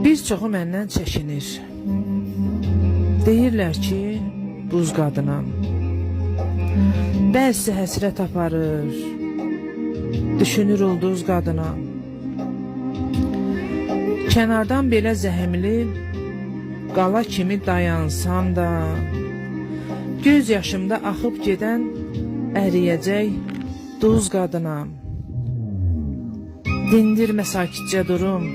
Bir çoxu məndən çəkinir. Deyirlər ki, buz qadınam. Bəzisi həsrət aparır, düşünür ulduz qadınam. Kənardan belə zəhmli, qala kimi dayansam da, göz yaşımda axıb gedən əriyəcək duz qadınam. Dindirmə sakitcə durum,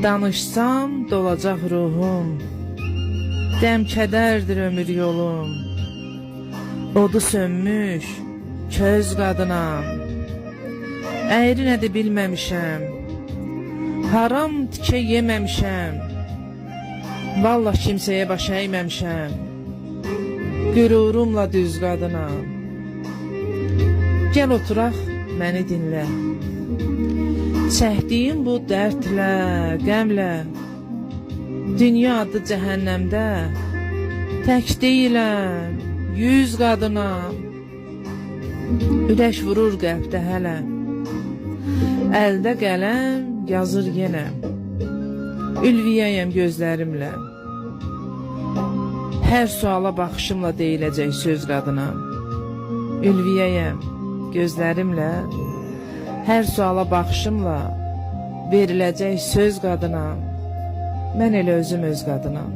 danışsam dolacaq ruhum. Dəm kədərdir ömür yolum, odu sönmüş köz qadınam. Əyri nədir bilməmişəm, haram tikə yeməmişəm. Vallah kimsəyə baş əyməmişəm, qürurumla düz qadınam. Gəl oturaq, məni dinlə. Çəkdiyim bu dərdlə, qəmlə, dünya adı cəhənnəmdə, tək deyiləm, 100 qadınam. Ürək vurur qəlbdə hələ, əldə qələm yazır yenə. Ülviyəyəm gözlərimlə, hər suala baxışımla deyiləcək söz qadınam. Ülviyəyəm gözlərimlə, hər suala baxışımla veriləcək söz qadınam. Mən elə özüm öz qadınam.